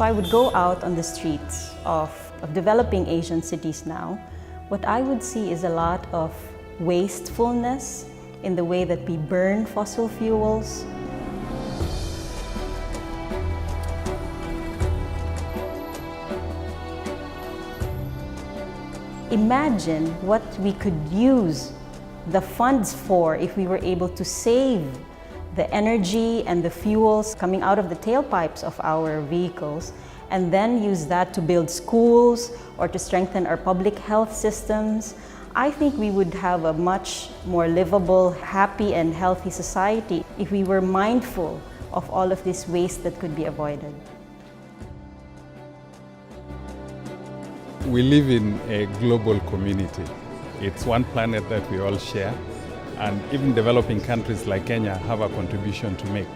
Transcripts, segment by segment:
If I would go out on the streets of developing Asian cities now, what I would see is a lot of wastefulness in the way that we burn fossil fuels. Imagine what we could use the funds for if we were able to save the energy and the fuels coming out of the tailpipes of our vehicles, and then use that to build schools or to strengthen our public health systems. I think we would have a much more livable, happy and healthy society if we were mindful of all of this waste that could be avoided. We live in a global community. It's one planet that we all share, and even developing countries like Kenya have a contribution to make.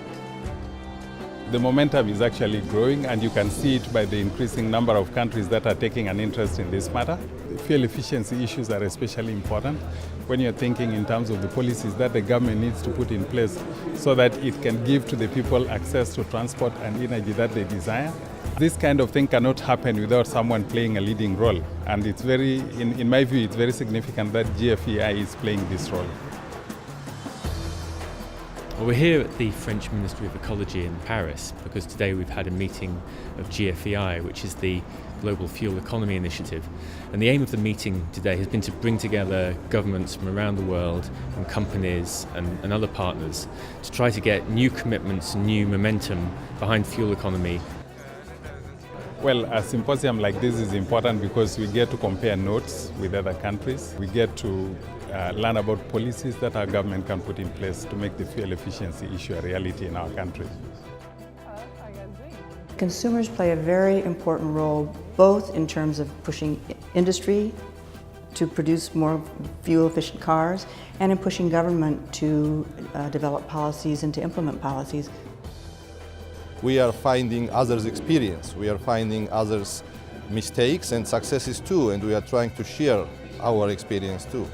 The momentum is actually growing, and you can see it by the increasing number of countries that are taking an interest in this matter. Fuel efficiency issues are especially important when you're thinking in terms of the policies that the government needs to put in place so that it can give to the people access to transport and energy that they desire. This kind of thing cannot happen without someone playing a leading role, and it's very, in my view, it's very significant that GFEI is playing this role. Well, we're here at the French Ministry of Ecology in Paris because today we've had a meeting of GFEI, which is the Global Fuel Economy Initiative. And the aim of the meeting today has been to bring together governments from around the world and companies and other partners to try to get new commitments and new momentum behind fuel economy. Well, a symposium like this is important because we get to compare notes with other countries. We get to learn about policies that our government can put in place to make the fuel efficiency issue a reality in our country. Consumers play a very important role both in terms of pushing industry to produce more fuel-efficient cars and in pushing government to develop policies and to implement policies. We are finding others' experience, we are finding others' mistakes and successes too, and we are trying to share our experience too.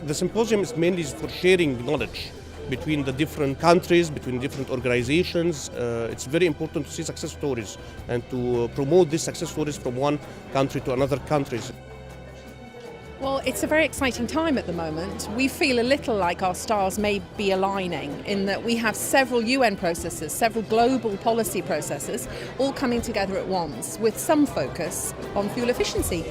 The symposium is mainly for sharing knowledge between the different countries, between different organizations. It's very important to see success stories and to promote these success stories from one country to another country. Well, it's a very exciting time at the moment. We feel a little like our stars may be aligning in that we have several UN processes, several global policy processes, all coming together at once with some focus on fuel efficiency.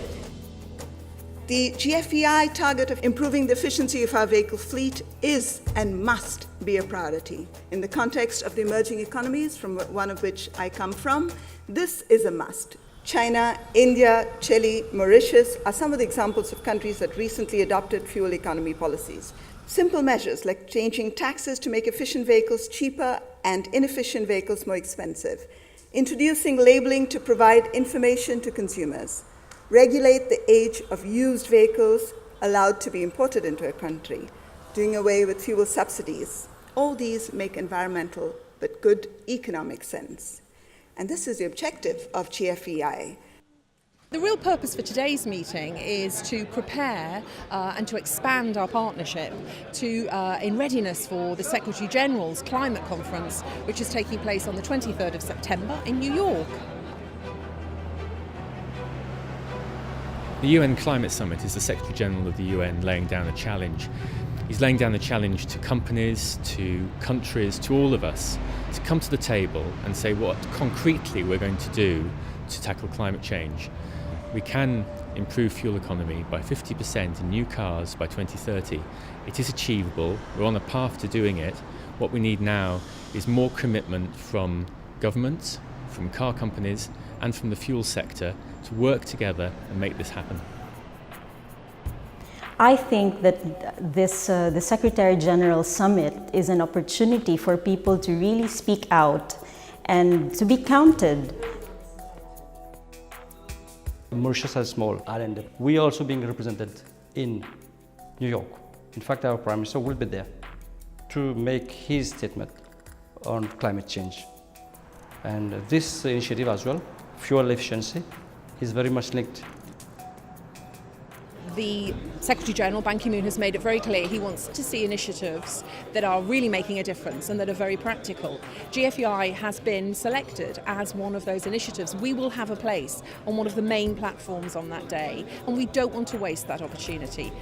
The GFEI target of improving the efficiency of our vehicle fleet is and must be a priority. In the context of the emerging economies, from one of which I come from, this is a must. China, India, Chile, Mauritius are some of the examples of countries that recently adopted fuel economy policies. Simple measures like changing taxes to make efficient vehicles cheaper and inefficient vehicles more expensive, introducing labeling to provide information to consumers, regulate the age of used vehicles allowed to be imported into a country, doing away with fuel subsidies. All these make environmental but good economic sense. And this is the objective of GFEI. The real purpose for today's meeting is to prepare and to expand our partnership in readiness for the Secretary General's Climate Conference, which is taking place on the 23rd of September in New York. The UN Climate Summit is the Secretary General of the UN laying down a challenge. He's laying down a challenge to companies, to countries, to all of us to come to the table and say what concretely we're going to do to tackle climate change. We can improve fuel economy by 50% in new cars by 2030. It is achievable. We're on a path to doing it. What we need now is more commitment from governments, from car companies and from the fuel sector to work together and make this happen. I think that the Secretary General Summit is an opportunity for people to really speak out and to be counted. Mauritius has a small island. We are also being represented in New York. In fact, our Prime Minister will be there to make his statement on climate change. And this initiative as well, fuel efficiency, is very much linked. The Secretary General, Ban Ki-moon, has made it very clear he wants to see initiatives that are really making a difference and that are very practical. GFEI has been selected as one of those initiatives. We will have a place on one of the main platforms on that day, and we don't want to waste that opportunity.